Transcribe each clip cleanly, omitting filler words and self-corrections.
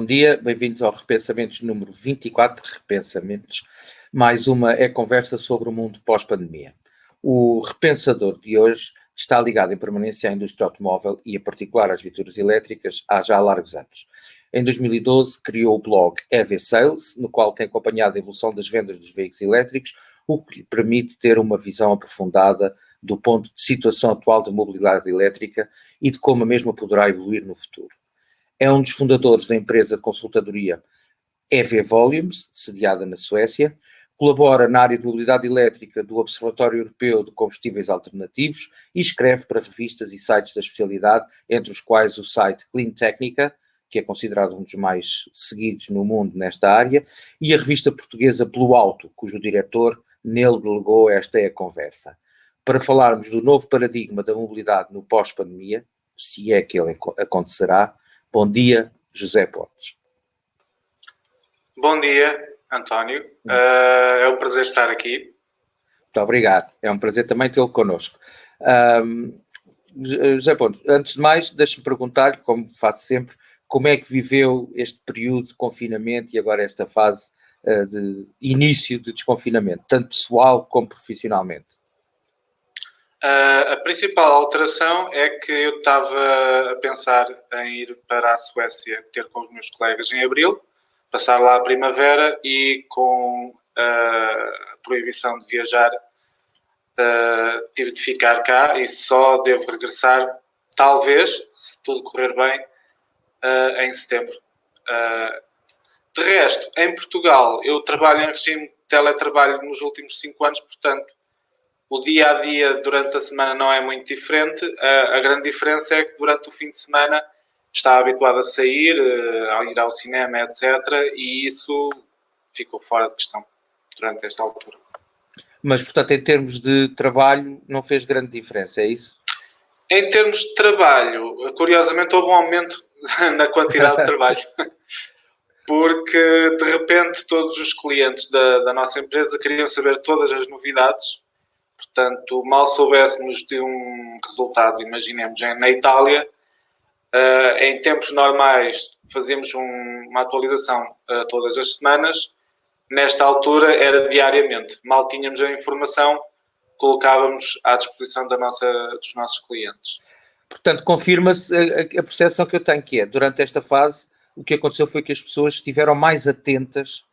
Bom dia, bem-vindos ao Repensamentos número 24, Repensamentos. Mais uma conversa sobre o mundo pós-pandemia. O repensador de hoje está ligado em permanência à indústria automóvel e, em particular, às viaturas elétricas há já largos anos. Em 2012 criou o blog EV Sales, no qual tem acompanhado a evolução das vendas dos veículos elétricos, o que lhe permite ter uma visão aprofundada do ponto de situação atual da mobilidade elétrica e de como a mesma poderá evoluir no futuro. É um dos fundadores da empresa de consultadoria EV Volumes, sediada na Suécia, colabora na área de mobilidade elétrica do Observatório Europeu de Combustíveis Alternativos e escreve para revistas e sites da especialidade, entre os quais o site Clean Technica, que é considerado um dos mais seguidos no mundo nesta área, e a revista portuguesa Pelo Alto, cujo diretor nele delegou esta conversa. Para falarmos do novo paradigma da mobilidade no pós-pandemia, se é que ele acontecerá. Bom dia, José Pontes. Bom dia, António. É um prazer estar aqui. Muito obrigado. É um prazer também tê-lo connosco. José Pontes, antes de mais, deixe-me perguntar-lhe, como faço sempre, como é que viveu este período de confinamento e agora esta fase de início de desconfinamento, tanto pessoal como profissionalmente? A principal alteração é que eu estava a pensar em ir para a Suécia ter com os meus colegas em abril, passar lá a primavera e com a proibição de viajar tive de ficar cá e só devo regressar, talvez, se tudo correr bem, em setembro. De resto, em Portugal, eu trabalho em regime de teletrabalho nos últimos 5 anos, portanto, o dia-a-dia durante a semana não é muito diferente. A grande diferença é que durante o fim de semana está habituado a sair, a ir ao cinema, etc. E isso ficou fora de questão durante esta altura. Mas, portanto, em termos de trabalho, não fez grande diferença, é isso? Em termos de trabalho, curiosamente houve um aumento na quantidade de trabalho. Porque, de repente, todos os clientes da nossa empresa queriam saber todas as novidades. Portanto, mal soubéssemos de um resultado, imaginemos, na Itália, em tempos normais fazíamos uma atualização todas as semanas. Nesta altura era diariamente. Mal tínhamos a informação, colocávamos à disposição dos nossos clientes. Portanto, confirma-se a percepção que eu tenho, que é, durante esta fase, o que aconteceu foi que as pessoas estiveram mais atentas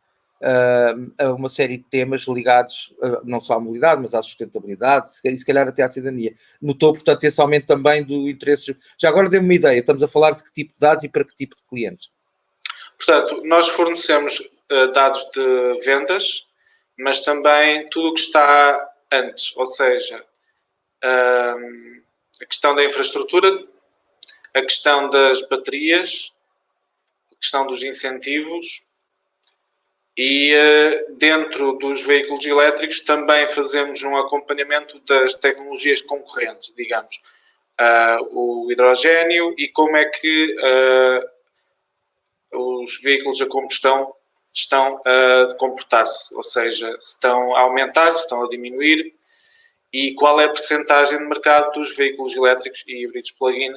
a uma série de temas ligados não só à mobilidade, mas à sustentabilidade e se calhar até à cidadania. Notou, portanto, esse aumento também do interesse. Já agora dê-me uma ideia, estamos a falar de que tipo de dados e para que tipo de clientes? Portanto, nós fornecemos dados de vendas, mas também tudo o que está antes, ou seja, a questão da infraestrutura, a questão das baterias, a questão dos incentivos e dentro dos veículos elétricos também fazemos um acompanhamento das tecnologias concorrentes, digamos, o hidrogénio e como é que os veículos a combustão estão a comportar-se, ou seja, se estão a aumentar, se estão a diminuir e qual é a percentagem de mercado dos veículos elétricos e híbridos plug-in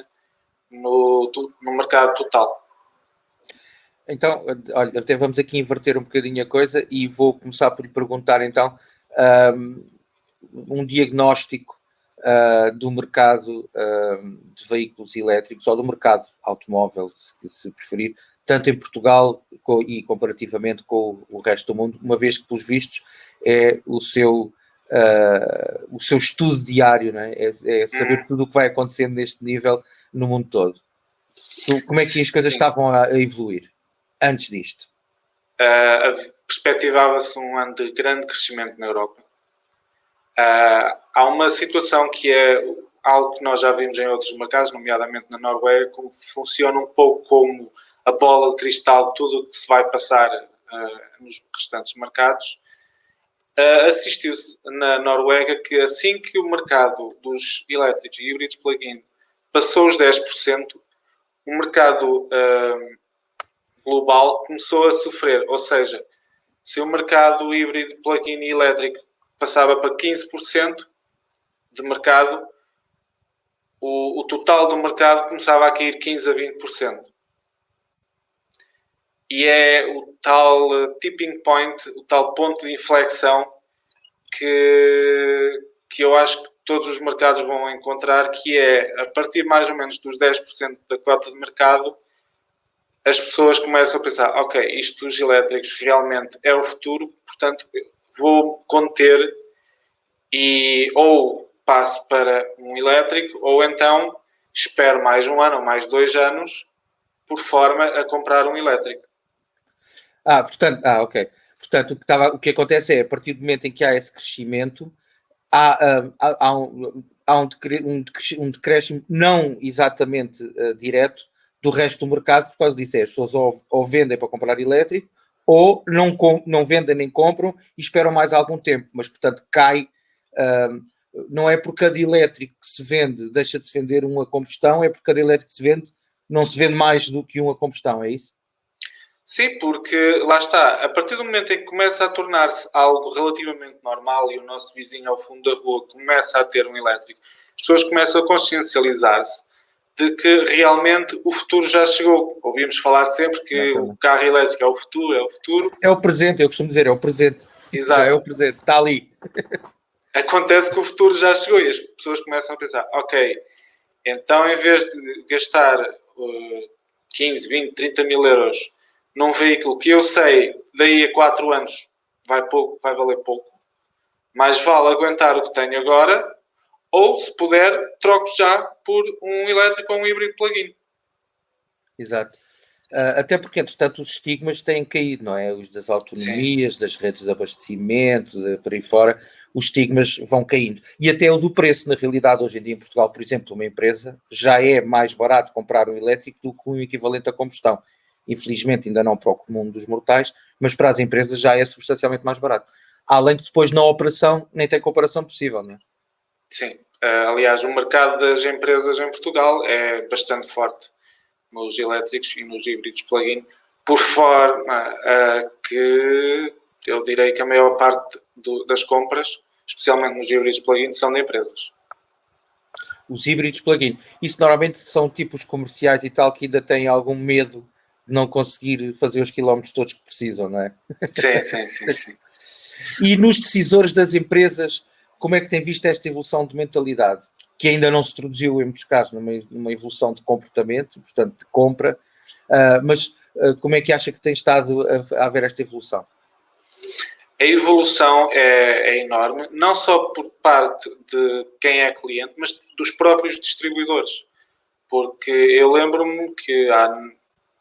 no mercado total. Então, olha, até vamos aqui inverter um bocadinho a coisa e vou começar por lhe perguntar então um diagnóstico do mercado de veículos elétricos ou do mercado automóvel, se preferir, tanto em Portugal e comparativamente com o resto do mundo, uma vez que, pelos vistos, é o seu estudo diário, não é? É saber tudo o que vai acontecendo neste nível no mundo todo. Como é que as coisas estavam a evoluir antes disto? Perspectivava-se um ano de grande crescimento na Europa. Há uma situação que é algo que nós já vimos em outros mercados, nomeadamente na Noruega, como funciona um pouco como a bola de cristal de tudo o que se vai passar nos restantes mercados. Assistiu-se na Noruega que assim que o mercado dos elétricos e híbridos plug-in passou os 10%, o mercado global começou a sofrer, ou seja, se o mercado híbrido plug-in e elétrico passava para 15% de mercado, o total do mercado começava a cair 15% a 20%. e é o tal tipping point, o tal ponto de inflexão que eu acho que todos os mercados vão encontrar, que é, a partir mais ou menos dos 10% da cota de mercado, as pessoas começam a pensar, ok, isto dos elétricos realmente é o futuro, portanto vou conter e ou passo para um elétrico ou então espero mais um ano ou mais 2 anos por forma a comprar um elétrico. Ok. Portanto, o que acontece é, a partir do momento em que há esse crescimento, há um decréscimo não exatamente direto do resto do mercado, por causa disso. As pessoas ou vendem para comprar elétrico, ou não vendem nem compram e esperam mais algum tempo, mas, portanto, cai. Não é por cada elétrico que se vende, deixa de se vender uma combustão, é por cada elétrico que se vende, não se vende mais do que uma combustão, é isso? Sim, porque lá está, a partir do momento em que começa a tornar-se algo relativamente normal e o nosso vizinho ao fundo da rua começa a ter um elétrico, as pessoas começam a consciencializar-se de que realmente o futuro já chegou. Ouvimos falar sempre que o carro elétrico é o futuro, é o futuro. É o presente, eu costumo dizer, é o presente. Exato. Já é o presente, está ali. Acontece que o futuro já chegou e as pessoas começam a pensar, ok, então em vez de gastar 15, 20, 30 mil euros num veículo que eu sei daí a 4 anos vai valer pouco, mais vale aguentar o que tenho agora, ou se puder, troco já por um elétrico ou um híbrido plug-in. Exato. Até porque, entretanto, os estigmas têm caído, não é? Os das autonomias, sim, das redes de abastecimento, por aí fora, os estigmas vão caindo. E até o do preço, na realidade, hoje em dia em Portugal, por exemplo, uma empresa, já é mais barato comprar um elétrico do que um equivalente a combustão. Infelizmente ainda não para o comum dos mortais, mas para as empresas já é substancialmente mais barato. Além de depois na operação nem tem comparação possível, não é? Sim. Aliás, o mercado das empresas em Portugal é bastante forte nos elétricos e nos híbridos plug-in, por forma que eu direi que a maior parte das compras, especialmente nos híbridos plug-in, são de empresas. Os híbridos plug-in, isso normalmente são tipos comerciais e tal que ainda têm algum medo de não conseguir fazer os quilómetros todos que precisam, não é? Sim. E nos decisores das empresas, como é que tem visto esta evolução de mentalidade? Que ainda não se traduziu em muitos casos numa evolução de comportamento, portanto de compra, mas como é que acha que tem estado a haver esta evolução? A evolução é enorme, não só por parte de quem é cliente, mas dos próprios distribuidores. Porque eu lembro-me que há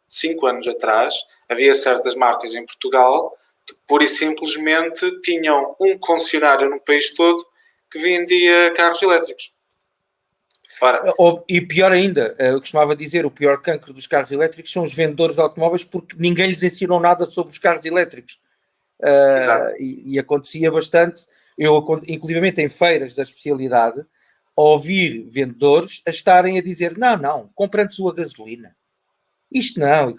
5 anos atrás havia certas marcas em Portugal que pura e simplesmente tinham um concessionário no país todo que vendia carros elétricos. E pior ainda, eu costumava dizer, o pior cancro dos carros elétricos são os vendedores de automóveis, porque ninguém lhes ensinou nada sobre os carros elétricos. E acontecia bastante, inclusivamente em feiras da especialidade, a ouvir vendedores a estarem a dizer, não, compre-nos a gasolina. Isto não.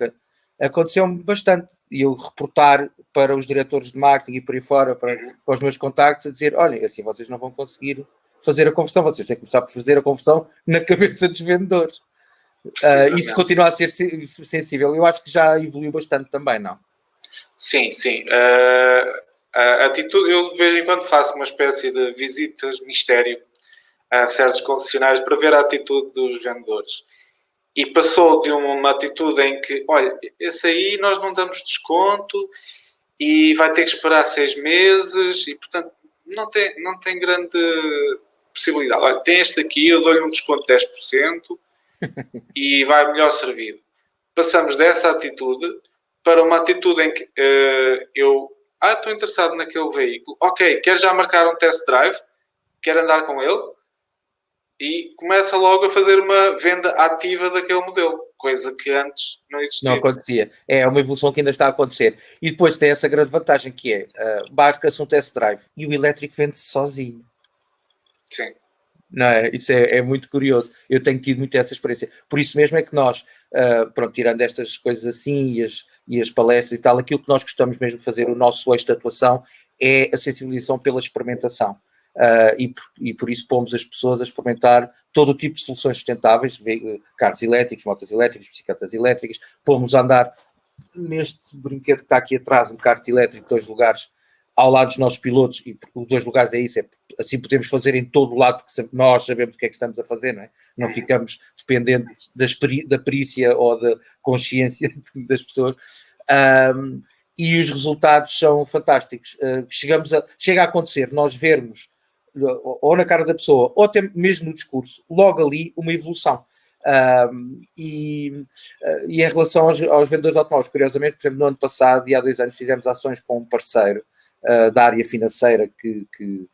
Aconteceu-me bastante. E eu reportar para os diretores de marketing e por aí fora, para os meus contactos, a dizer, olhem, assim vocês não vão conseguir fazer a conversão, vocês têm que começar por fazer a conversão na cabeça dos vendedores. Isso continua a ser sensível. Eu acho que já evoluiu bastante também, não? Sim. A atitude, eu de vez em quando faço uma espécie de visitas mistério a certos concessionários para ver a atitude dos vendedores. E passou de uma atitude em que, olha, esse aí nós não damos desconto e vai ter que esperar 6 meses e, portanto, não tem grande possibilidade. Olha, tem este aqui, eu dou-lhe um desconto de 10% e vai melhor servido. Passamos dessa atitude para uma atitude em que estou interessado naquele veículo. Ok, quer já marcar um test drive? Quer andar com ele? E começa logo a fazer uma venda ativa daquele modelo, coisa que antes não existia. Não acontecia. É uma evolução que ainda está a acontecer. E depois tem essa grande vantagem que é, marca-se um test drive e o elétrico vende-se sozinho. Sim. Não é? Isso é muito curioso. Eu tenho tido muito essa experiência. Por isso mesmo é que nós, tirando estas coisas assim e as palestras e tal, aquilo que nós gostamos mesmo de fazer, o nosso eixo de atuação, é a sensibilização pela experimentação. E por isso pomos as pessoas a experimentar todo o tipo de soluções sustentáveis, carros elétricos, motos elétricas, bicicletas elétricas, pomos a andar neste brinquedo que está aqui atrás, um kart elétrico, 2 lugares, ao lado dos nossos pilotos, e os 2 lugares é isso, assim podemos fazer em todo o lado, porque nós sabemos o que é que estamos a fazer, não é? Não ficamos dependentes da perícia ou da consciência das pessoas. E os resultados são fantásticos. Chega a acontecer nós vermos, ou na cara da pessoa, ou até mesmo no discurso, logo ali uma evolução. E em relação aos vendedores de automóveis, curiosamente, por exemplo, no ano passado e há 2 anos fizemos ações com um parceiro da área financeira que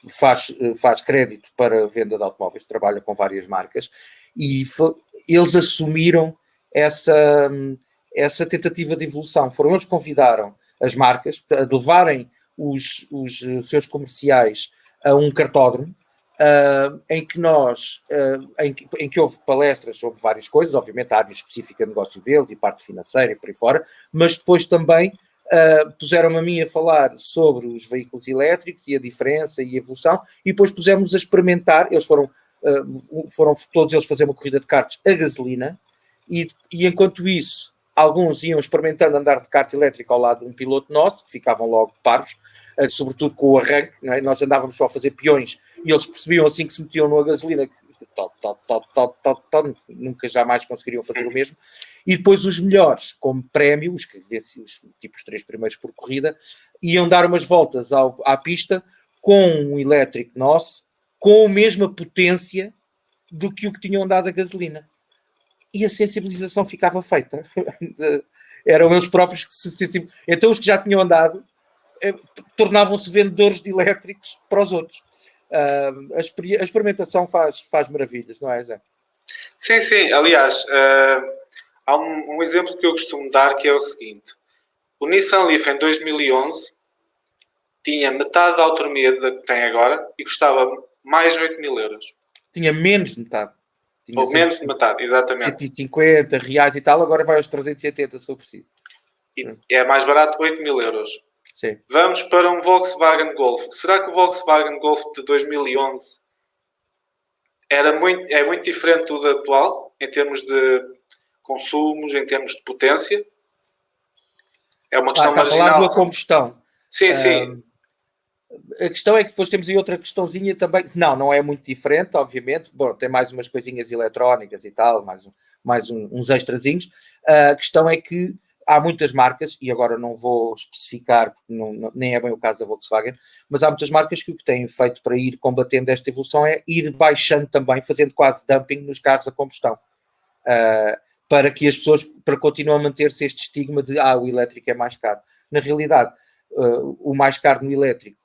faz crédito para venda de automóveis, trabalha com várias marcas, e eles assumiram essa tentativa de evolução. Foram eles que convidaram as marcas a levarem os seus comerciais a um cartódromo, em que houve palestras sobre várias coisas, obviamente a área específica de negócio deles e parte financeira e por aí fora, mas depois também puseram-me a mim a falar sobre os veículos elétricos e a diferença e a evolução, e depois pusemos a experimentar. Eles foram todos eles fazer uma corrida de karts a gasolina, e enquanto isso alguns iam experimentando andar de kart elétrico ao lado de um piloto nosso, que ficavam logo parvos, sobretudo com o arranque, não é? Nós andávamos só a fazer peões e eles percebiam assim que se metiam numa gasolina que nunca jamais conseguiriam fazer o mesmo. E depois os melhores, como prémio, os 3 primeiros por corrida, iam dar umas voltas à pista com um elétrico nosso, com a mesma potência do que o que tinham dado a gasolina. E a sensibilização ficava feita. Eram eles próprios que se sensibilizavam. Então os que já tinham andado tornavam-se vendedores de elétricos para os outros. A experimentação faz maravilhas, não é, Zé? Sim, sim. Aliás, há um exemplo que eu costumo dar, que é o seguinte. O Nissan Leaf em 2011 tinha metade da autonomia que tem agora e custava mais de 8.000 euros. Tinha menos de metade. Ou menos de metade, exatamente. 150 reais e tal, agora vai aos 380, se for preciso. E é mais barato, 8.000 euros. Sim. Vamos para um Volkswagen Golf. Será que o Volkswagen Golf de 2011 é muito diferente do atual, em termos de consumos, em termos de potência? É uma questão marginal. Falar da combustão. Sim, sim. A questão é que depois temos aí outra questãozinha também. Não é muito diferente, obviamente. Bom, tem mais umas coisinhas eletrónicas e tal, mais uns extrazinhos. A questão é que há muitas marcas, e agora não vou especificar, porque nem é bem o caso da Volkswagen, mas há muitas marcas que o que têm feito para ir combatendo esta evolução é ir baixando também, fazendo quase dumping nos carros a combustão. Para que as pessoas, para continuar a manter-se este estigma de o elétrico é mais caro. Na realidade, o mais caro no elétrico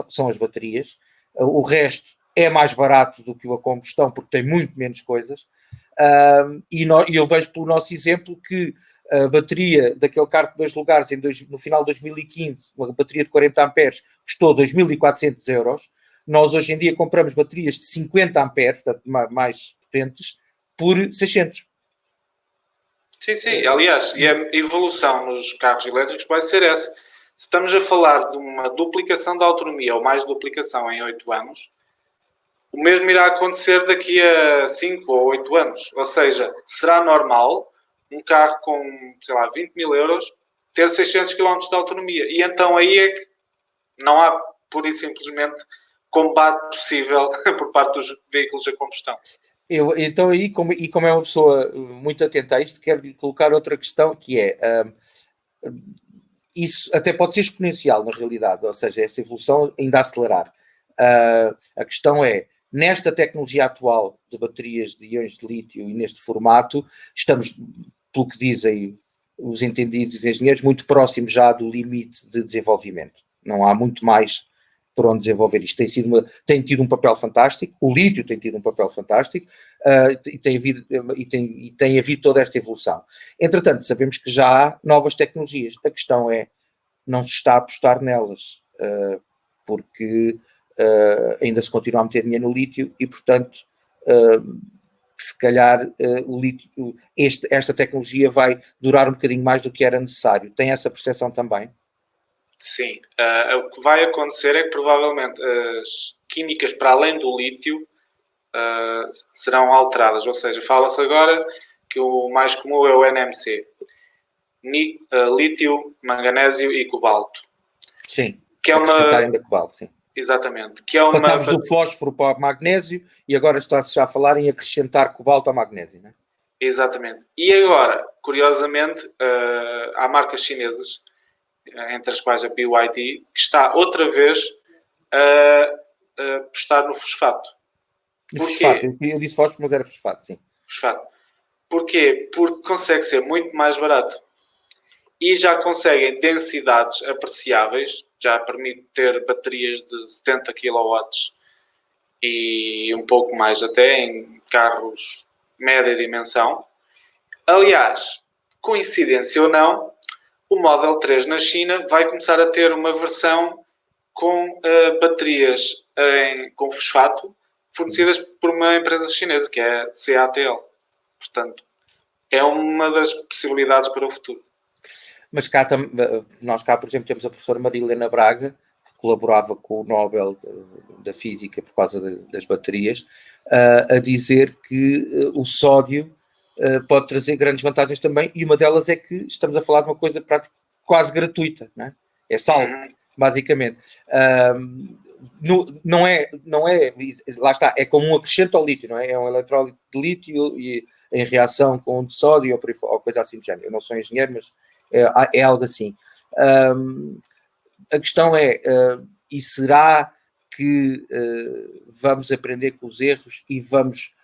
são as baterias, o resto é mais barato do que a combustão porque tem muito menos coisas, e eu vejo pelo nosso exemplo que a bateria daquele carro de 2 lugares no final de 2015, uma bateria de 40 amperes custou 2.400 euros. Nós hoje em dia compramos baterias de 50 amperes, portanto mais potentes, por 600. Sim, sim. Aliás, e a evolução nos carros elétricos vai ser essa. Se estamos a falar de uma duplicação da autonomia, ou mais duplicação em 8 anos, o mesmo irá acontecer daqui a 5 ou 8 anos. Ou seja, será normal um carro com, 20.000 euros ter 600 km de autonomia. E então aí é que não há, pura e simplesmente, combate possível por parte dos veículos a combustão. Então aí, como é uma pessoa muito atenta a isto, quero colocar outra questão, que é... isso até pode ser exponencial na realidade, ou seja, essa evolução ainda a acelerar. A questão é, nesta tecnologia atual de baterias de íons de lítio e neste formato, estamos, pelo que dizem os entendidos e os engenheiros, muito próximos já do limite de desenvolvimento. Não há muito mais por onde desenvolver isto. Tem tido um papel fantástico, o lítio tem tido um papel fantástico, e tem havido toda esta evolução. Entretanto, sabemos que já há novas tecnologias. A questão é, não se está a apostar nelas, porque ainda se continua a meter dinheiro no lítio e, portanto, se calhar o lítio, esta tecnologia vai durar um bocadinho mais do que era necessário. Tem essa percepção também? Sim. O que vai acontecer é que provavelmente as químicas para além do lítio serão alteradas. Ou seja, fala-se agora que o mais comum é o NMC. Lítio, manganésio e cobalto. Sim, que é ainda cobalto, sim. Exatamente. Passámos do fósforo para o magnésio e agora está-se já a falar em acrescentar cobalto ao magnésio, não é? Exatamente. E agora, curiosamente, há marcas chinesas, entre as quais a BYD, que está outra vez a apostar no fosfato. Fosfato, eu disse fósforo, mas era fosfato, sim. Fosfato. Porquê? Porque consegue ser muito mais barato e já conseguem densidades apreciáveis, já permite ter baterias de 70 kW e um pouco mais até em carros média dimensão. Aliás, coincidência ou não, o Model 3 na China vai começar a ter uma versão com baterias com fosfato fornecidas por uma empresa chinesa, que é a CATL. Portanto, é uma das possibilidades para o futuro. Mas nós cá, por exemplo, temos a professora Marilena Braga, que colaborava com o Nobel da Física por causa das baterias, a dizer que o sódio pode trazer grandes vantagens também, e uma delas é que estamos a falar de uma coisa quase gratuita, não é? É sal, basicamente. Não é, lá está, é como um acrescento ao lítio, não é? É um eletrólito de lítio e em reação com um de sódio ou coisa assim do género. Eu não sou engenheiro, mas é algo assim. A questão é, e será que vamos aprender com os erros e vamos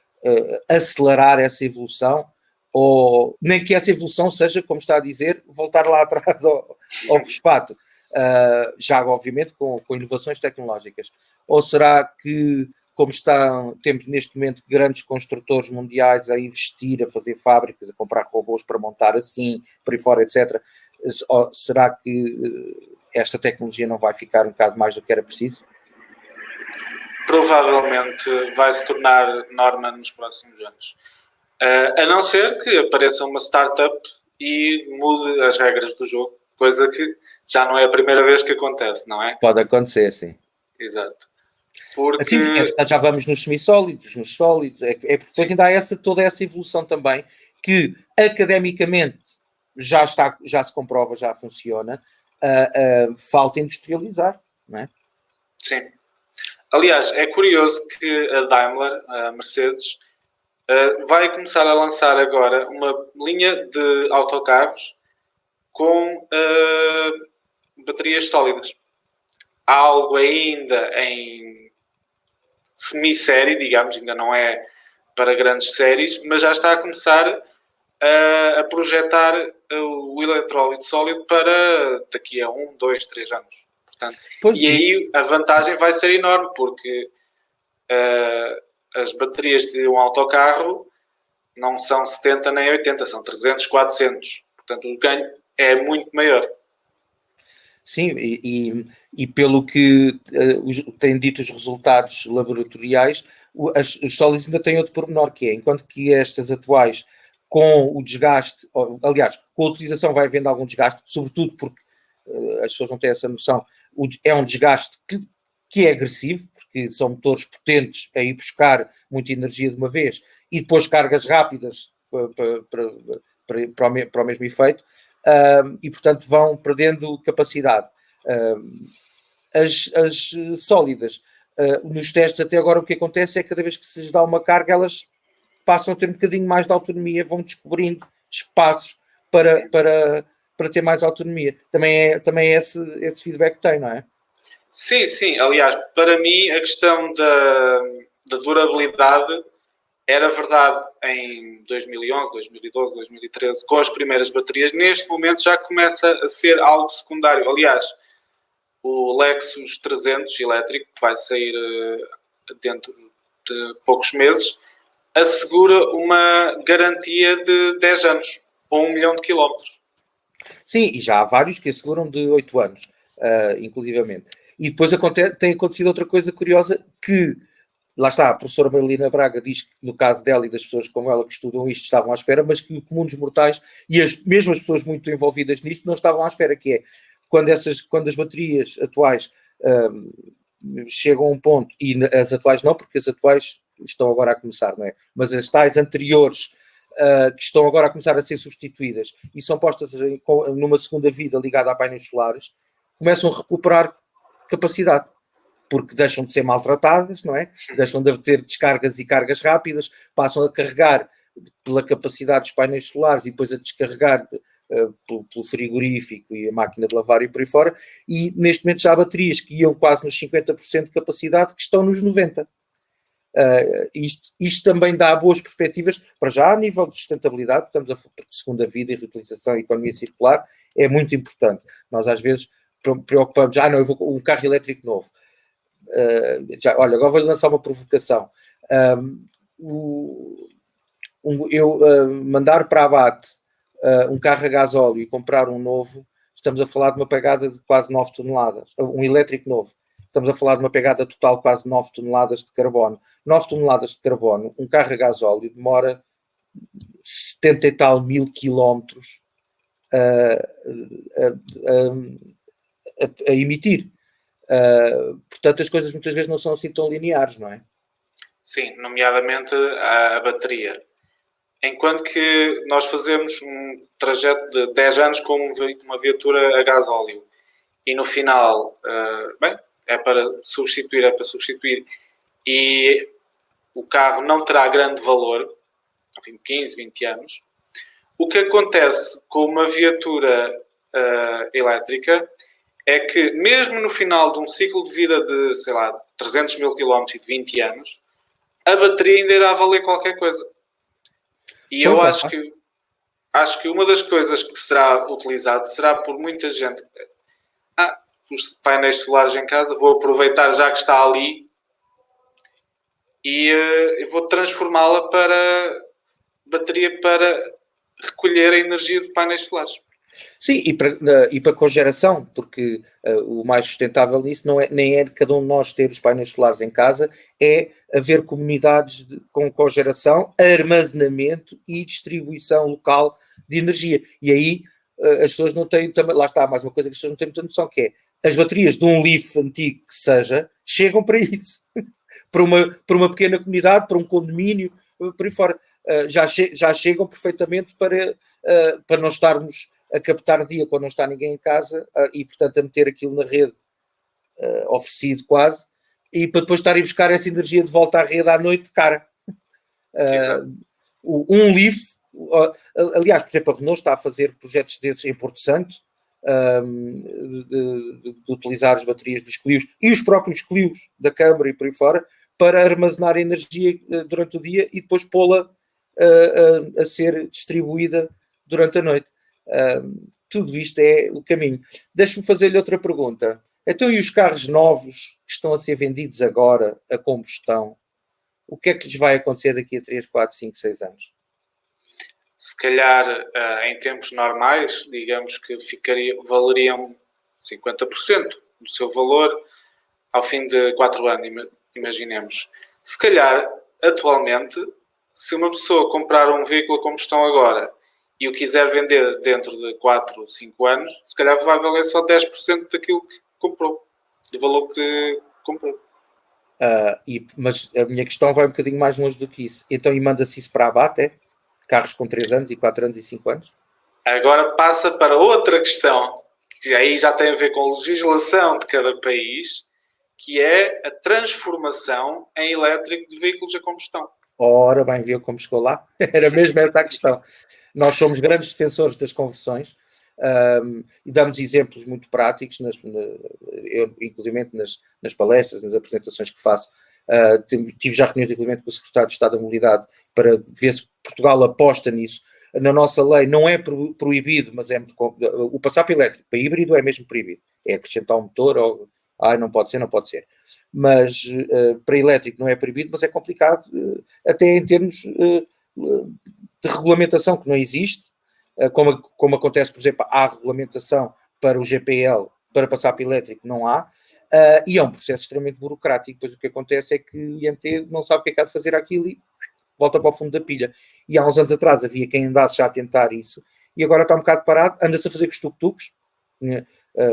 acelerar essa evolução? Ou nem que essa evolução seja, como está a dizer, voltar lá atrás ao fosfato? Já obviamente com inovações tecnológicas. Ou será que, como temos neste momento grandes construtores mundiais a investir, a fazer fábricas, a comprar robôs para montar assim, por aí fora, etc., será que esta tecnologia não vai ficar um bocado mais do que era preciso? Provavelmente vai se tornar norma nos próximos anos. A não ser que apareça uma startup e mude as regras do jogo, coisa que já não é a primeira vez que acontece, não é? Pode acontecer, sim. Exato. Assim, porque já vamos nos semissólidos, nos sólidos, depois ainda há toda essa evolução também, que academicamente já se comprova, já funciona, falta industrializar, não é? Sim. Aliás, é curioso que a Daimler, a Mercedes, vai começar a lançar agora uma linha de autocarros com baterias sólidas. Há algo ainda em semi-série, digamos, ainda não é para grandes séries, mas já está a começar a projetar o eletrólito sólido para daqui a 1, 2, 3 anos. Portanto, e aí a vantagem vai ser enorme, porque as baterias de um autocarro não são 70 nem 80, são 300, 400. Portanto, o ganho é muito maior. Sim, e pelo que têm dito os resultados laboratoriais, os sólidos ainda têm outro pormenor, que é, enquanto que estas atuais, com o desgaste, aliás, com a utilização vai havendo algum desgaste, sobretudo porque as pessoas não têm essa noção, é um desgaste que é agressivo, porque são motores potentes a ir buscar muita energia de uma vez, e depois cargas rápidas para o mesmo efeito, e portanto vão perdendo capacidade. As sólidas, nos testes até agora o que acontece é que cada vez que se lhes dá uma carga elas passam a ter um bocadinho mais de autonomia, vão descobrindo espaços para ter mais autonomia. Também é esse feedback que tem, não é? Sim, sim. Aliás, para mim a questão da durabilidade era verdade em 2011, 2012, 2013, com as primeiras baterias. Neste momento já começa a ser algo secundário. Aliás, o Lexus 300 elétrico, que vai sair dentro de poucos meses, assegura uma garantia de 10 anos ou 1 milhão de quilómetros. Sim, e já há vários que asseguram de 8 anos, inclusivamente. E depois tem acontecido outra coisa curiosa que, lá está, a professora Marilena Braga diz que no caso dela e das pessoas como ela que estudam isto estavam à espera, mas que o comum dos mortais e mesmo as pessoas muito envolvidas nisto não estavam à espera, que é quando as baterias atuais chegam a um ponto, e as atuais não, porque as atuais estão agora a começar, não é? Mas as tais anteriores que estão agora a começar a ser substituídas e são postas numa segunda vida ligada a painéis solares, começam a recuperar capacidade, porque deixam de ser maltratadas, não é? Deixam de ter descargas e cargas rápidas, passam a carregar pela capacidade dos painéis solares e depois a descarregar pelo frigorífico e a máquina de lavar e por aí fora, e neste momento já há baterias que iam quase nos 50% de capacidade que estão nos 90%. Isto também dá boas perspectivas, para já a nível de sustentabilidade, estamos a falar de segunda vida e reutilização e economia circular, é muito importante. Nós às vezes preocupamos, não, eu vou com um carro elétrico novo. Olha, agora vou-lhe lançar uma provocação. Mandar para abate um carro a gasóleo e comprar um novo, estamos a falar de uma pegada de quase 9 toneladas, um elétrico novo. Estamos a falar de uma pegada total de quase 9 toneladas de carbono. 9 toneladas de carbono, um carro a gasóleo demora 70 e tal mil quilómetros a emitir. Portanto, as coisas muitas vezes não são assim tão lineares, não é? Sim, nomeadamente a bateria. Enquanto que nós fazemos um trajeto de 10 anos com uma viatura a gasóleo e no final, é para substituir, e o carro não terá grande valor, ao fim de 15, 20 anos, o que acontece com uma viatura elétrica é que mesmo no final de um ciclo de vida de, 300 mil km e de 20 anos, a bateria ainda irá valer qualquer coisa. E eu acho que uma das coisas que será utilizado será por muita gente. Os painéis solares em casa, vou aproveitar já que está ali e vou transformá-la para bateria para recolher a energia de painéis solares. Sim, e para cogeração, porque o mais sustentável nisso nem é de cada um de nós ter os painéis solares em casa, é haver comunidades com cogeração, armazenamento e distribuição local de energia. E aí as pessoas não têm, lá está mais uma coisa que as pessoas não têm muita noção, que é as baterias de um Leaf antigo que seja, chegam para isso, para uma pequena comunidade, para um condomínio, por aí fora, já chegam perfeitamente para não estarmos a captar dia quando não está ninguém em casa e, portanto, a meter aquilo na rede oferecido quase, e para depois estar a buscar essa energia de volta à rede à noite, cara. Um Leaf, aliás, por exemplo, a Renault está a fazer projetos desses em Porto Santo, de utilizar as baterias dos Clios e os próprios Clios da Câmara e por aí fora, para armazenar energia durante o dia e depois pô-la a ser distribuída durante a noite. Tudo isto é o caminho. Deixe-me fazer-lhe outra pergunta. Então, e os carros novos que estão a ser vendidos agora a combustão, o que é que lhes vai acontecer daqui a 3, 4, 5, 6 anos? Se calhar, em tempos normais, digamos que valeriam 50% do seu valor ao fim de 4 anos, imaginemos. Se calhar, atualmente, se uma pessoa comprar um veículo a combustão agora e o quiser vender dentro de 4 ou 5 anos, se calhar vai valer só 10% daquilo que comprou, do valor que comprou. Mas a minha questão vai um bocadinho mais longe do que isso. Então, e manda-se isso para abate, é? Carros com 3 anos e 4 anos e 5 anos? Agora passa para outra questão, que aí já tem a ver com a legislação de cada país, que é a transformação em elétrico de veículos a combustão. Ora, bem, viu como chegou lá? Era mesmo essa a questão. Nós somos grandes defensores das conversões e damos exemplos muito práticos, inclusive nas palestras, nas apresentações que faço. Tive já reuniões, inclusive, com o Secretário de Estado da Mobilidade para ver se Portugal aposta nisso. Na nossa lei não é proibido, mas é muito, o passar para elétrico, para híbrido é mesmo proibido. É acrescentar um motor ou... não pode ser. Mas para elétrico não é proibido, mas é complicado, até em termos de regulamentação que não existe, como acontece, por exemplo, há regulamentação para o GPL, para passar para elétrico não há, e é um processo extremamente burocrático, pois o que acontece é que o IMT não sabe o que é que há de fazer aquilo e volta para o fundo da pilha. E há uns anos atrás havia quem andasse já a tentar isso, e agora está um bocado parado, anda-se a fazer com os tuk-tuks,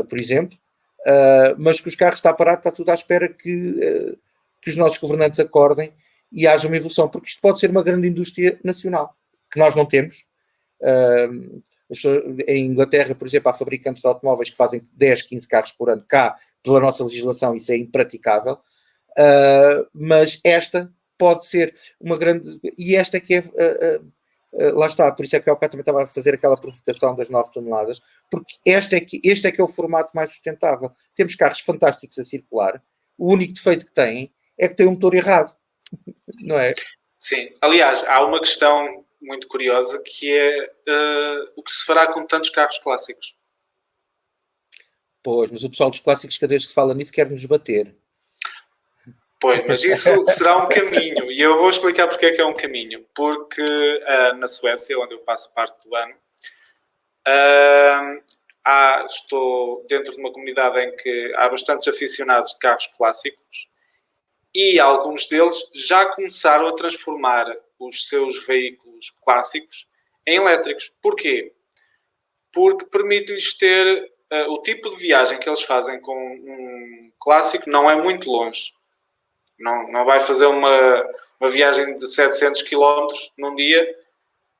por exemplo, mas que os carros está parado, está tudo à espera que os nossos governantes acordem e haja uma evolução, porque isto pode ser uma grande indústria nacional, que nós não temos. Em Inglaterra, por exemplo, há fabricantes de automóveis que fazem 10, 15 carros por ano. Cá, pela nossa legislação, isso é impraticável. Mas esta pode ser uma grande... E esta que é... lá está, por isso é que eu também estava a fazer aquela provocação das 9 toneladas, porque este é que é o formato mais sustentável. Temos carros fantásticos a circular, o único defeito que têm é que tem um motor errado, não é? Sim, aliás, há uma questão muito curiosa que é o que se fará com tantos carros clássicos. Pois, mas o pessoal dos clássicos, cada vez que se fala nisso, quer nos bater. Pois, mas isso será um caminho, e eu vou explicar porque é que é um caminho. Porque na Suécia, onde eu passo parte do ano, estou dentro de uma comunidade em que há bastantes aficionados de carros clássicos e alguns deles já começaram a transformar os seus veículos clássicos em elétricos. Porquê? Porque permite-lhes ter o tipo de viagem que eles fazem com um clássico não é muito longe. Não vai fazer uma viagem de 700 km num dia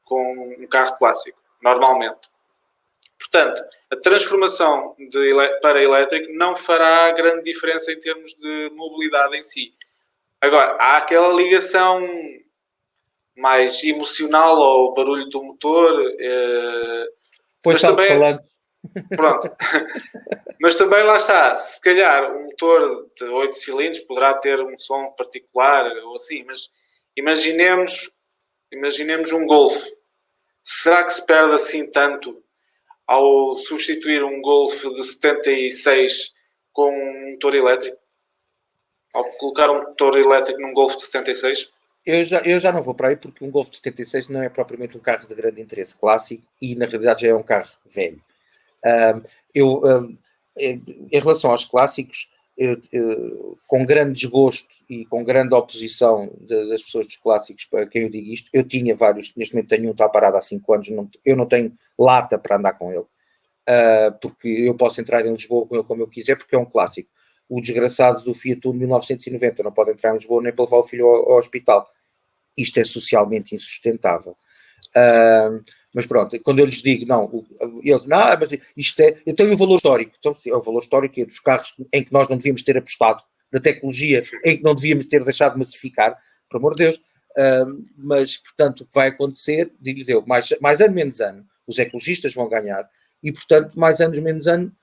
com um carro clássico, normalmente. Portanto, a transformação para elétrico não fará grande diferença em termos de mobilidade em si. Agora, há aquela ligação mais emocional ao barulho do motor. Pois está falando. Pronto. Mas também lá está, se calhar um motor de 8 cilindros poderá ter um som particular ou assim, mas imaginemos um Golf. Será que se perde assim tanto ao substituir um Golf de 76 com um motor elétrico? Ao colocar um motor elétrico num Golf de 76? Eu já não vou para aí porque um Golf de 76 não é propriamente um carro de grande interesse clássico e na realidade já é um carro velho. Em relação aos clássicos, com grande desgosto e com grande oposição das pessoas dos clássicos para quem eu digo isto, eu tinha vários, neste momento tenho um, está parado há 5 anos, eu não tenho lata para andar com ele, porque eu posso entrar em Lisboa com ele como eu quiser, porque é um clássico. O desgraçado do Fiat Uno 1990 não pode entrar em Lisboa nem para levar o filho ao hospital. Isto é socialmente insustentável. Mas pronto, quando eu lhes digo, não, eles, não, mas isto é, eu tenho o valor histórico, então, é o valor histórico dos carros em que nós não devíamos ter apostado, da tecnologia em que não devíamos ter deixado de massificar, por amor de Deus, mas, portanto, o que vai acontecer, digo-lhes eu, mais ano, menos ano, os ecologistas vão ganhar, e, portanto, mais anos, menos ano,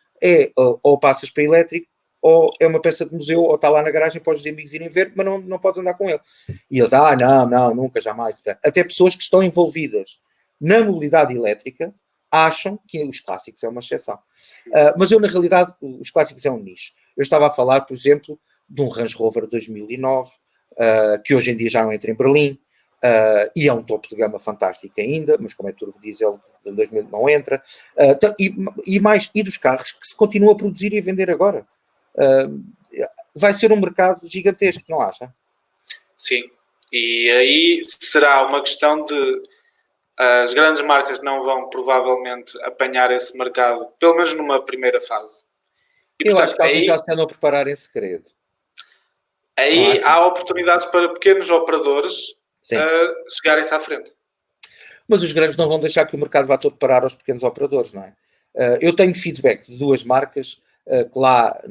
ou passas para elétrico, ou é uma peça de museu, ou está lá na garagem para os amigos irem ver, mas não podes andar com ele. E eles, não, nunca, jamais. Até pessoas que estão envolvidas na mobilidade elétrica acham que os clássicos é uma exceção. Mas eu, na realidade, os clássicos é um nicho. Eu estava a falar, por exemplo, de um Range Rover 2009, que hoje em dia já não entra em Berlim, e é um topo de gama fantástico ainda, mas como é turbo diesel, de 2000 não entra. E dos carros que se continuam a produzir e a vender agora. Vai ser um mercado gigantesco, não acha? Sim, e aí será uma questão de as grandes marcas não vão provavelmente apanhar esse mercado, pelo menos numa primeira fase. E, portanto, acho que alguns já se andam a preparar em segredo. Aí há oportunidades para pequenos operadores chegarem-se à frente. Mas os grandes não vão deixar que o mercado vá todo parar aos pequenos operadores, não é? Eu tenho feedback de 2 marcas que lá,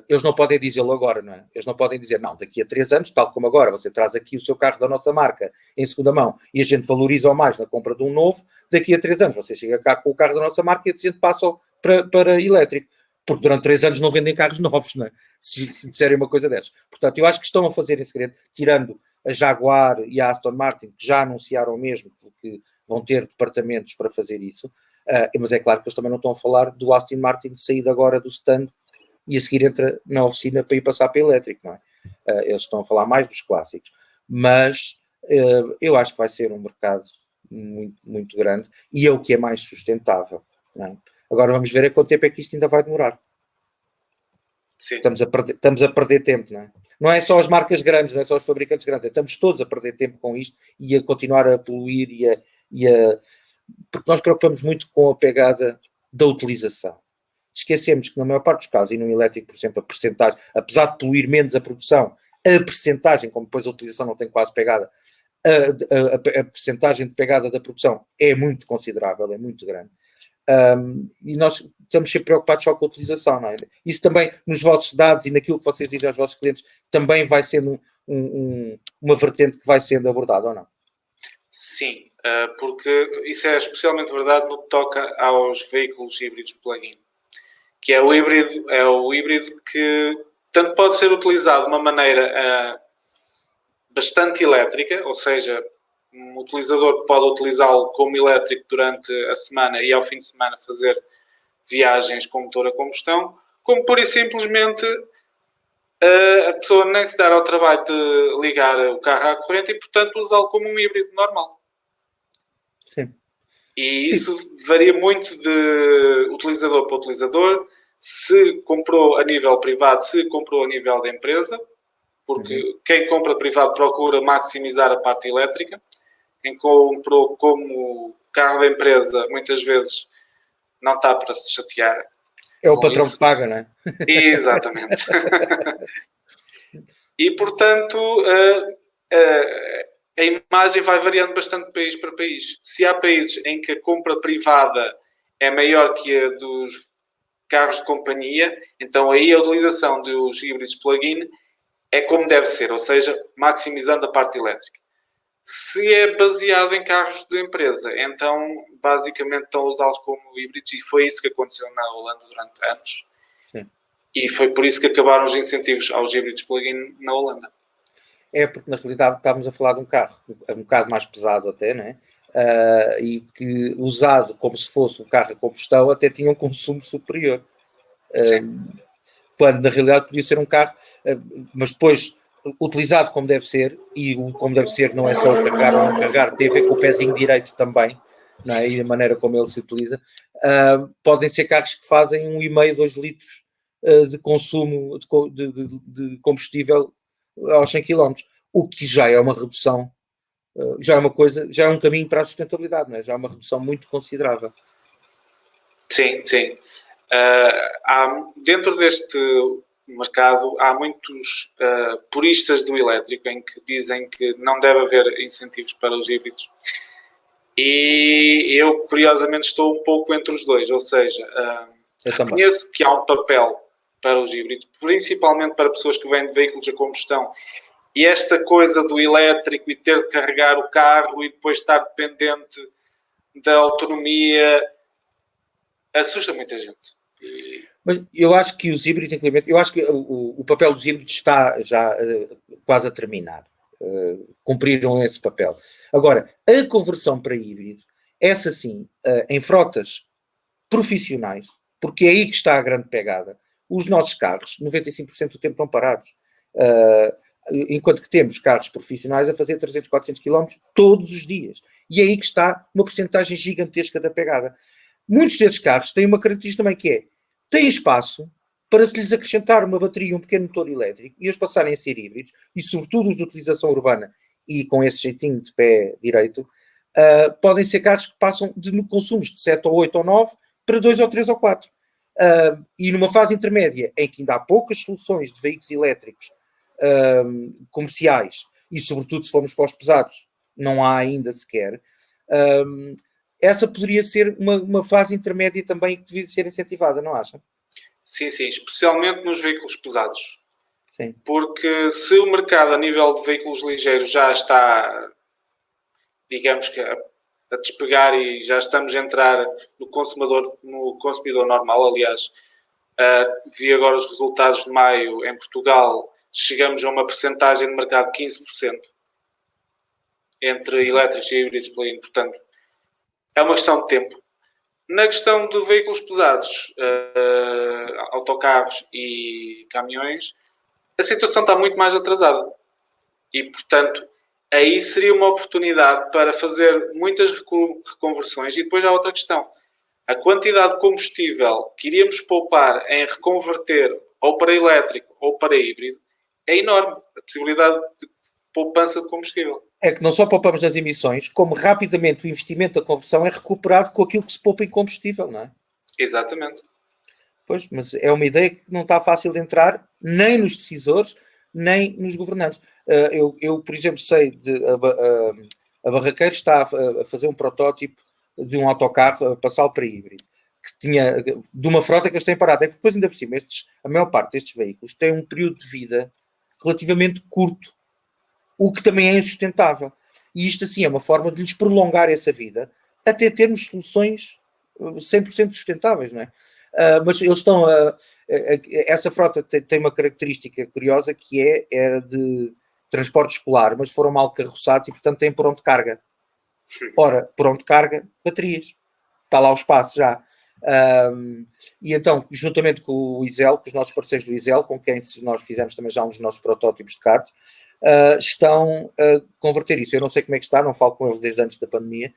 eles não podem dizê-lo agora, não é? Eles não podem dizer, não, daqui a 3 anos, tal como agora, você traz aqui o seu carro da nossa marca em segunda mão e a gente valoriza mais na compra de um novo, daqui a 3 anos você chega cá com o carro da nossa marca e a gente passa para elétrico. Porque durante 3 anos não vendem carros novos, não é? Se disserem uma coisa dessas. Portanto, eu acho que estão a fazer em segredo, tirando a Jaguar e a Aston Martin, que já anunciaram mesmo que vão ter departamentos para fazer isso. Mas é claro que eles também não estão a falar do Aston Martin sair agora do stand e a seguir entra na oficina para ir passar para elétrico, não é? Eles estão a falar mais dos clássicos, mas eu acho que vai ser um mercado muito, muito grande e é o que é mais sustentável, não é? Agora vamos ver a quanto tempo é que isto ainda vai demorar. Sim. Estamos a perder tempo, não é? Não é só as marcas grandes, não é só os fabricantes grandes, estamos todos a perder tempo com isto e a continuar a poluir porque nós preocupamos muito com a pegada da utilização. Esquecemos que na maior parte dos casos, e no elétrico, por exemplo, a percentagem, apesar de poluir menos a produção, a percentagem, como depois a utilização não tem quase pegada, a percentagem de pegada da produção é muito considerável, é muito grande. E nós estamos sempre preocupados só com a utilização, não é? Isso também, nos vossos dados e naquilo que vocês dizem aos vossos clientes, também vai sendo uma vertente que vai sendo abordada, ou não? Sim, porque isso é especialmente verdade no que toca aos veículos híbridos plug-in, que é o híbrido que tanto pode ser utilizado de uma maneira bastante elétrica, ou seja, um utilizador pode utilizá-lo como elétrico durante a semana e ao fim de semana fazer viagens com motor a combustão, como pura e simplesmente a pessoa nem se dar ao trabalho de ligar o carro à corrente e, portanto, usá-lo como um híbrido normal. Sim. E isso varia muito de utilizador para utilizador, se comprou a nível privado, se comprou a nível da empresa, porque quem compra privado procura maximizar a parte elétrica, quem comprou como carro da empresa muitas vezes não está para se chatear. É o patrão que paga, não é? Exatamente. E, portanto, a imagem vai variando bastante de país para país. Se há países em que a compra privada é maior que a dos carros de companhia, então aí a utilização dos híbridos plug-in é como deve ser, ou seja, maximizando a parte elétrica. Se é baseado em carros de empresa, então basicamente estão a usá-los como híbridos, e foi isso que aconteceu na Holanda durante anos. Sim. E foi por isso que acabaram os incentivos aos híbridos plug-in na Holanda. É porque na realidade estávamos a falar de um carro um bocado mais pesado até, não é? E que usado como se fosse um carro a combustão até tinha um consumo superior. Quando na realidade podia ser um carro, mas depois utilizado como deve ser, e o como deve ser não é só carregar ou não carregar, tem a ver com o pezinho direito também, não é? E a maneira como ele se utiliza. Podem ser carros que fazem 1,5, 2 litros de consumo de combustível aos 100 km, o que já é uma redução, já é uma coisa, já é um caminho para a sustentabilidade, não é? Já é uma redução muito considerável. Sim, sim. Dentro deste mercado há muitos puristas do elétrico em que dizem que não deve haver incentivos para os híbridos, e eu curiosamente estou um pouco entre os dois, ou seja, reconheço que há um papel para os híbridos, principalmente para pessoas que vêm de veículos a combustão, e esta coisa do elétrico e ter de carregar o carro e depois estar dependente da autonomia assusta muita gente. Mas eu acho que os híbridos, inclusive, eu acho que o papel dos híbridos está já quase a terminar. Cumpriram esse papel. Agora, a conversão para híbrido, essa sim, em frotas profissionais, porque é aí que está a grande pegada. Os nossos carros, 95% do tempo estão parados. Enquanto que temos carros profissionais a fazer 300, 400 km todos os dias. E é aí que está uma percentagem gigantesca da pegada. Muitos desses carros têm uma característica também que é, têm espaço para se lhes acrescentar uma bateria e um pequeno motor elétrico e eles passarem a ser híbridos, e sobretudo os de utilização urbana e com esse jeitinho de pé direito, podem ser carros que passam de consumos de 7 ou 8 ou 9 para 2 ou 3 ou 4. E numa fase intermédia, em que ainda há poucas soluções de veículos elétricos comerciais, e sobretudo se formos para os pesados, não há ainda sequer, essa poderia ser uma fase intermédia também que devia ser incentivada, não acha? Sim, sim, especialmente nos veículos pesados. Sim. Porque se o mercado a nível de veículos ligeiros já está, digamos que a despegar, e já estamos a entrar no consumidor normal, aliás, vi agora os resultados de maio em Portugal, chegamos a uma percentagem de mercado de 15% entre elétricos e híbridos plug-in, portanto, é uma questão de tempo. Na questão de veículos pesados, autocarros e caminhões, a situação está muito mais atrasada. E, portanto, aí seria uma oportunidade para fazer muitas reconversões. E depois há outra questão. A quantidade de combustível que iríamos poupar em reconverter ou para elétrico ou para híbrido é enorme. A possibilidade de poupança de combustível. É que não só poupamos nas emissões, como rapidamente o investimento da conversão é recuperado com aquilo que se poupa em combustível, não é? Exatamente. Pois, mas é uma ideia que não está fácil de entrar, nem nos decisores, nem nos governantes. Eu, por exemplo, sei a Barraqueiro está a fazer um protótipo de um autocarro a passá-lo para híbrido, que tinha, de uma frota que eles têm parado. É que depois, ainda por cima, a maior parte destes veículos têm um período de vida relativamente curto, o que também é insustentável. E isto, assim, é uma forma de lhes prolongar essa vida até termos soluções 100% sustentáveis, não é? Mas eles estão essa frota tem uma característica curiosa que era de transporte escolar, mas foram mal carroçados e, portanto, têm pronto carga. Ora, pronto carga, baterias. Está lá o espaço já. E então, juntamente com o Isel, com os nossos parceiros do Isel, com quem nós fizemos também já uns dos nossos protótipos de carros, estão a converter isso. Eu não sei como é que está, não falo com eles desde antes da pandemia,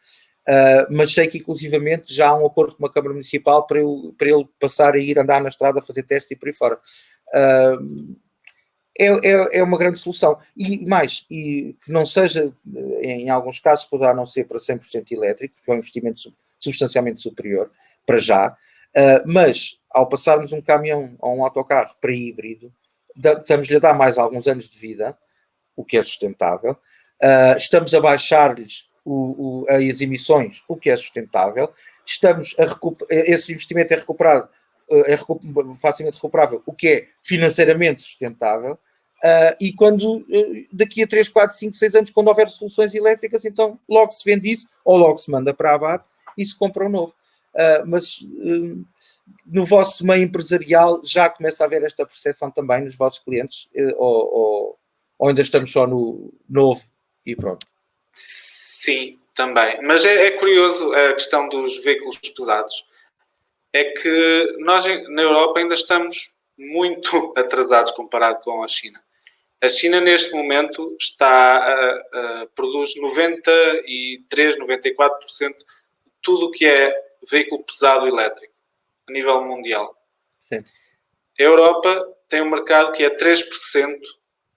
mas sei que inclusivamente já há um acordo com uma Câmara Municipal para ele passar a ir andar na estrada a fazer teste e por aí fora. É uma grande solução. E mais, e que não seja, em alguns casos, poderá não ser para 100% elétrico, porque é um investimento substancialmente superior, para já, mas ao passarmos um caminhão ou um autocarro para híbrido, estamos-lhe a dar mais alguns anos de vida, o que é sustentável, estamos a baixar-lhes as emissões, o que é sustentável, esse investimento é recuperado, facilmente recuperável, o que é financeiramente sustentável, e quando daqui a 3, 4, 5, 6 anos, quando houver soluções elétricas, então logo se vende isso, ou logo se manda para abate e se compra um novo. Mas no vosso meio empresarial já começa a haver esta percepção também nos vossos clientes, ou ainda estamos só no novo e pronto? Sim, também. Mas é curioso a questão dos veículos pesados. É que nós na Europa ainda estamos muito atrasados comparado com a China. A China neste momento produz 93, 94% de tudo o que é veículo pesado elétrico a nível mundial. Sim. A Europa tem um mercado que é 3%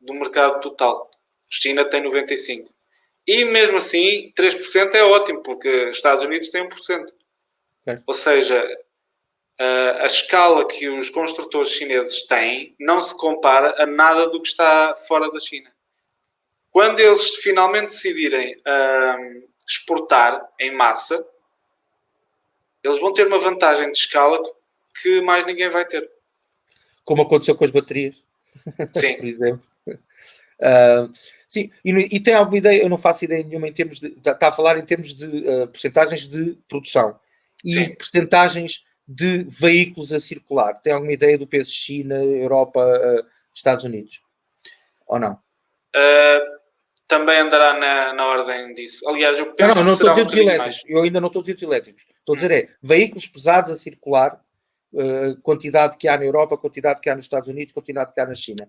do mercado total. A China tem 95%. E mesmo assim, 3% é ótimo, porque os Estados Unidos têm 1%. Okay. Ou seja, a escala que os construtores chineses têm não se compara a nada do que está fora da China. Quando eles finalmente decidirem exportar em massa, eles vão ter uma vantagem de escala que mais ninguém vai ter. Como aconteceu com as baterias. Sim. Por exemplo. Sim, e tem alguma ideia, eu não faço ideia nenhuma em termos de, está a falar em termos de percentagens de produção e percentagens de veículos a circular. Tem alguma ideia do peso China, Europa, Estados Unidos? Ou não? Também andará na ordem disso. Aliás, eu penso não estou a dizer dos elétricos. Mais. Eu ainda não estou a dizer dos elétricos. Estou a dizer veículos pesados a circular, quantidade que há na Europa, quantidade que há nos Estados Unidos, quantidade que há na China.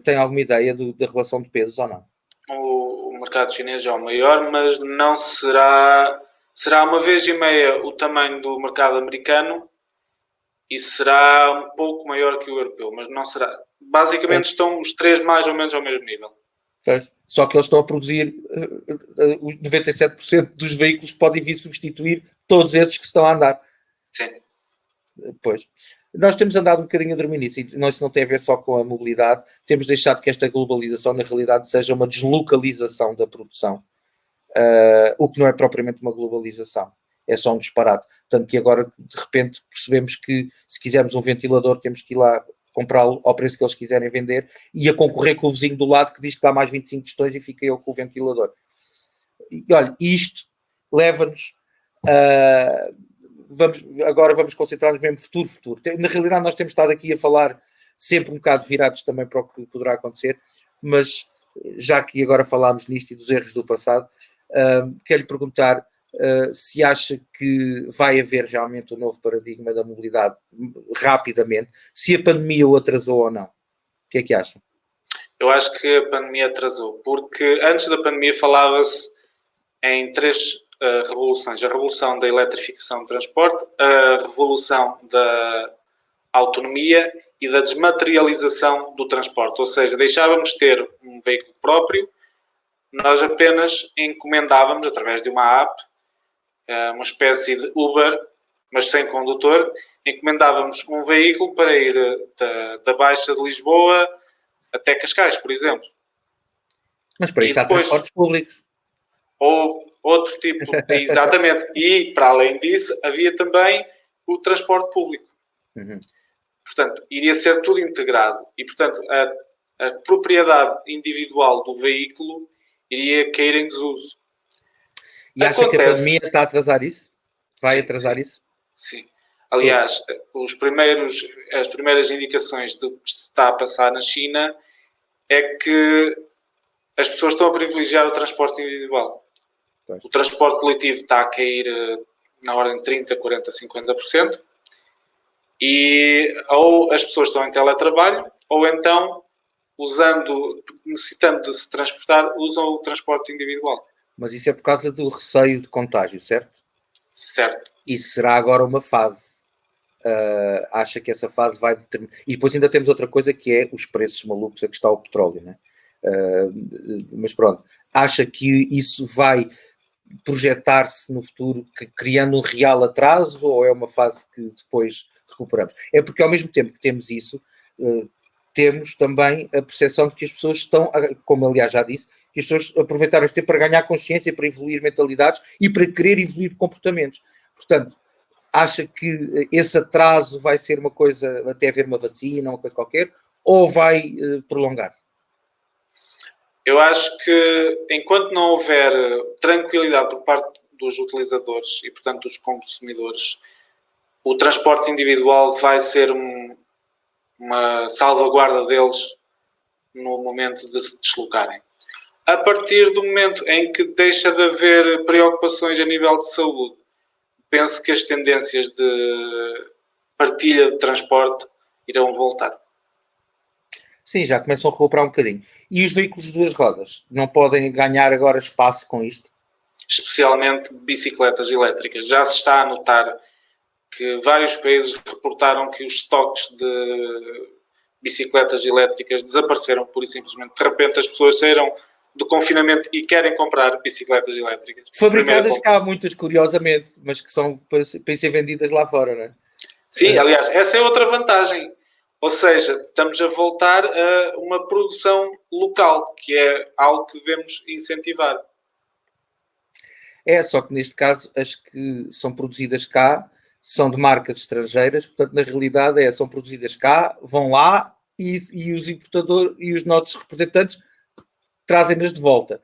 Tem alguma ideia da relação de pesos ou não? O mercado chinês é o maior, mas não será... Será 1,5 vezes o tamanho do mercado americano e será um pouco maior que o europeu, mas não será... Basicamente estão os três mais ou menos ao mesmo nível. Só que eles estão a produzir os 97% dos veículos que podem vir substituir todos esses que estão a andar. Sim. Pois. Nós temos andado um bocadinho a dormir nisso, e isso não tem a ver só com a mobilidade, temos deixado que esta globalização, na realidade, seja uma deslocalização da produção, o que não é propriamente uma globalização, é só um disparate. Tanto que agora, de repente, percebemos que se quisermos um ventilador, temos que ir lá comprá-lo ao preço que eles quiserem vender e a concorrer com o vizinho do lado que diz que dá mais 25 tostões e fica eu com o ventilador. E olha, isto leva-nos a... Agora vamos concentrar-nos mesmo futuro. Na realidade nós temos estado aqui a falar sempre um bocado virados também para o que poderá acontecer, mas já que agora falámos nisto e dos erros do passado, quero-lhe perguntar se acha que vai haver realmente um novo paradigma da mobilidade rapidamente, se a pandemia o atrasou ou não. O que é que acham? Eu acho que a pandemia atrasou, porque antes da pandemia falava-se em três revoluções. A revolução da eletrificação do transporte, a revolução da autonomia e da desmaterialização do transporte. Ou seja, deixávamos de ter um veículo próprio, nós apenas encomendávamos, através de uma app, uma espécie de Uber, mas sem condutor, encomendávamos um veículo para ir da Baixa de Lisboa até Cascais, por exemplo. Mas para isso há transportes públicos. Ou outro tipo, exatamente. E, para além disso, havia também o transporte público. Uhum. Portanto, iria ser tudo integrado. E, portanto, a propriedade individual do veículo iria cair em desuso. E acha que a pandemia está a atrasar isso? Vai atrasar isso? Sim. Aliás, as primeiras indicações do que se está a passar na China é que as pessoas estão a privilegiar o transporte individual. Pois. O transporte coletivo está a cair na ordem de 30%, 40%, 50%. E ou as pessoas estão em teletrabalho, ou então, necessitando de se transportar, usam o transporte individual. Mas isso é por causa do receio de contágio, certo? Certo. E será agora uma fase. Acha que essa fase vai determinar... E depois ainda temos outra coisa que é os preços malucos a que está o petróleo, né? Mas pronto, acha que isso vai projetar-se no futuro, criando um real atraso, ou é uma fase que depois recuperamos? É porque ao mesmo tempo que temos isso, temos também a percepção de que as pessoas estão, como aliás já disse, que as pessoas aproveitaram este tempo para ganhar consciência, para evoluir mentalidades e para querer evoluir comportamentos. Portanto, acha que esse atraso vai ser uma coisa, até haver uma vacina, uma coisa qualquer, ou vai prolongar-se? Eu acho que enquanto não houver tranquilidade por parte dos utilizadores e, portanto, dos consumidores, o transporte individual vai ser uma salvaguarda deles no momento de se deslocarem. A partir do momento em que deixa de haver preocupações a nível de saúde, penso que as tendências de partilha de transporte irão voltar. Sim, já começam a recuperar um bocadinho. E os veículos de duas rodas não podem ganhar agora espaço com isto? Especialmente bicicletas elétricas. Já se está a notar que vários países reportaram que os estoques de bicicletas elétricas desapareceram pura e simplesmente. De repente as pessoas saíram do confinamento e querem comprar bicicletas elétricas. Fabricadas cá muitas, curiosamente, mas que são para ser vendidas lá fora, não é? Sim, aliás, essa é outra vantagem. Ou seja, estamos a voltar a uma produção local, que é algo que devemos incentivar. É, só que neste caso as que são produzidas cá são de marcas estrangeiras, portanto na realidade são produzidas cá, vão lá e os importadores e os nossos representantes trazem-nas de volta.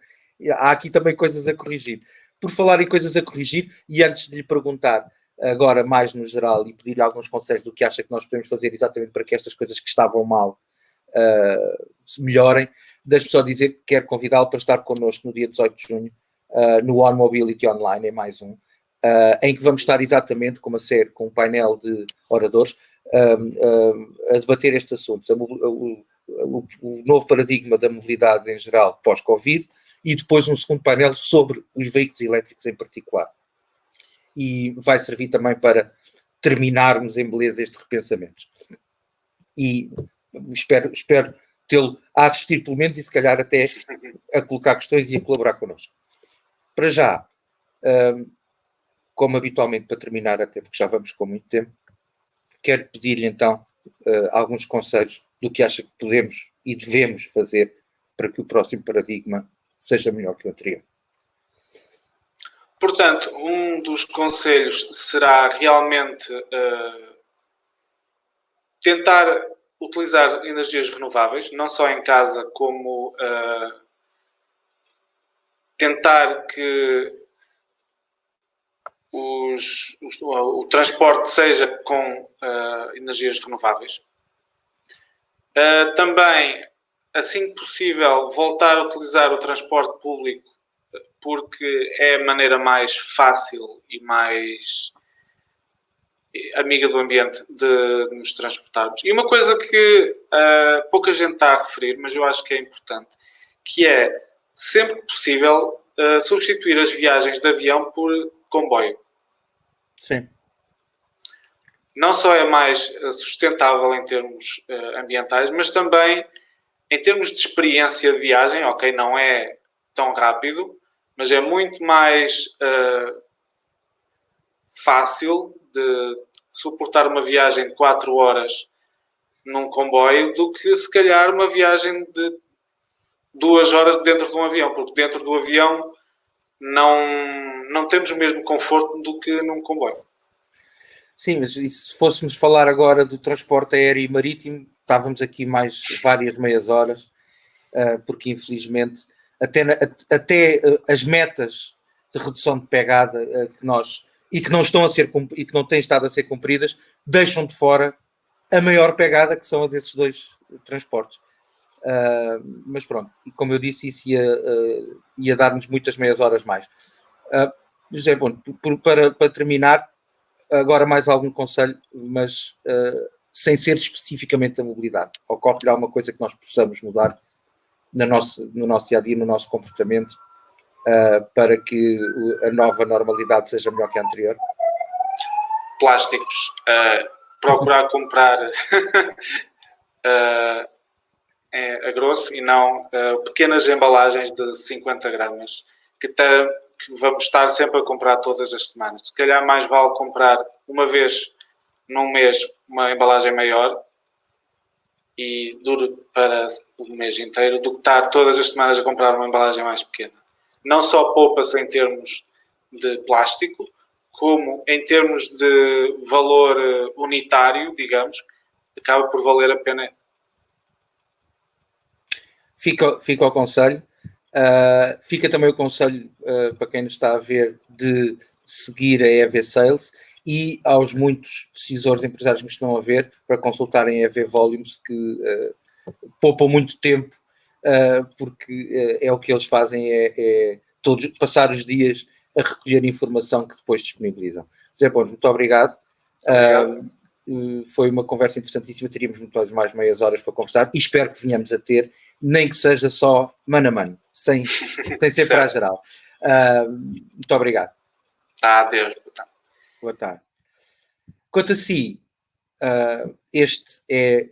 Há aqui também coisas a corrigir. Por falar em coisas a corrigir, e antes de lhe perguntar agora mais no geral e pedir alguns conselhos do que acha que nós podemos fazer exatamente para que estas coisas que estavam mal melhorem, deixe-me só dizer que quero convidá-lo para estar connosco no dia 18 de junho no One Mobility Online, é mais um, em que vamos estar exatamente como a ser com um painel de oradores a debater estes assuntos, o novo paradigma da mobilidade em geral pós-Covid e depois um segundo painel sobre os veículos elétricos em particular. E vai servir também para terminarmos em beleza este repensamento. E espero tê-lo a assistir pelo menos e se calhar até a colocar questões e a colaborar connosco. Para já, como habitualmente para terminar, até porque já vamos com muito tempo, quero pedir-lhe então alguns conselhos do que acha que podemos e devemos fazer para que o próximo paradigma seja melhor que o anterior. Portanto, um dos conselhos será realmente tentar utilizar energias renováveis, não só em casa, como tentar que o transporte seja com energias renováveis. Também, assim que possível, voltar a utilizar o transporte público, porque é a maneira mais fácil e mais amiga do ambiente de nos transportarmos. E uma coisa que pouca gente está a referir, mas eu acho que é importante, que é, sempre que possível, substituir as viagens de avião por comboio. Sim. Não só é mais sustentável em termos ambientais, mas também em termos de experiência de viagem, ok, não é tão rápido, mas é muito mais fácil de suportar uma viagem de 4 horas num comboio do que se calhar uma viagem de 2 horas dentro de um avião, porque dentro do avião não temos o mesmo conforto do que num comboio. Sim, mas se fôssemos falar agora do transporte aéreo e marítimo, estávamos aqui mais várias meias horas, porque infelizmente até as metas de redução de pegada que não estão a ser e que não têm estado a ser cumpridas, deixam de fora a maior pegada, que são a desses dois transportes. Mas pronto, e como eu disse, isso ia dar-nos muitas meias horas mais. José, bom, para terminar, agora mais algum conselho, mas sem ser especificamente da mobilidade. Ocorre-lhe alguma coisa que nós possamos mudar no nosso dia-a-dia, no nosso comportamento, para que a nova normalidade seja melhor que a anterior? Plásticos. Procurar comprar a grosso e não pequenas embalagens de 50 gramas que vamos estar sempre a comprar todas as semanas. Se calhar mais vale comprar uma vez num mês uma embalagem maior e dure para o mês inteiro do que estar todas as semanas a comprar uma embalagem mais pequena. Não só poupa-se em termos de plástico, como em termos de valor unitário, digamos, acaba por valer a pena. Fica o conselho. Fica também o conselho para quem nos está a ver de seguir a EV Sales e aos muitos decisores empresários que nos estão a ver para consultarem a EV Volumes, que poupam muito tempo, porque é o que eles fazem, todos passar os dias a recolher informação que depois disponibilizam. José Pons, muito obrigado. Foi uma conversa interessantíssima, teríamos muito mais meias horas para conversar e espero que venhamos a ter, nem que seja só mano a mano, sem ser para a geral. Muito obrigado. Adeus. Boa tarde. Quanto a si, este é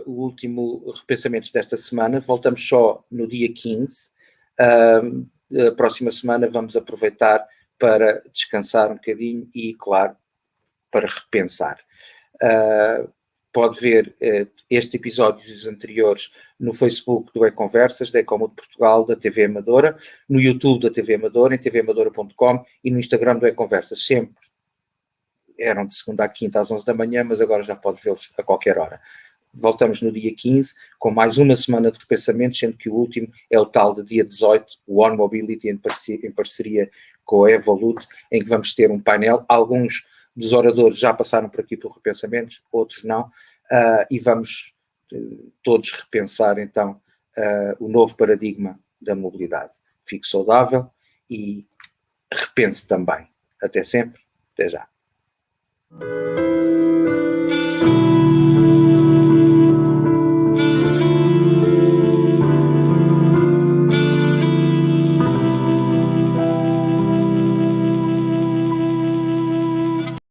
o último Repensamentos desta semana. Voltamos só no dia 15. A próxima semana vamos aproveitar para descansar um bocadinho e, claro, para repensar. Pode ver estes episódios e os anteriores no Facebook do E-Conversas, da Ecomodo Portugal, da TV Amadora, no YouTube da TV Amadora, em tvamadora.com e no Instagram do E-Conversas. Sempre eram de segunda à quinta às 11 da manhã, mas agora já pode vê-los a qualquer hora. Voltamos no dia 15 com mais uma semana de repensamentos, sendo que o último é o tal de dia 18, o On Mobility, em parceria com a Evolute, em que vamos ter um painel. Alguns dos oradores já passaram por aqui por repensamentos, outros não, e vamos todos repensar então o novo paradigma da mobilidade. Fique saudável e repense também. Até sempre, até já.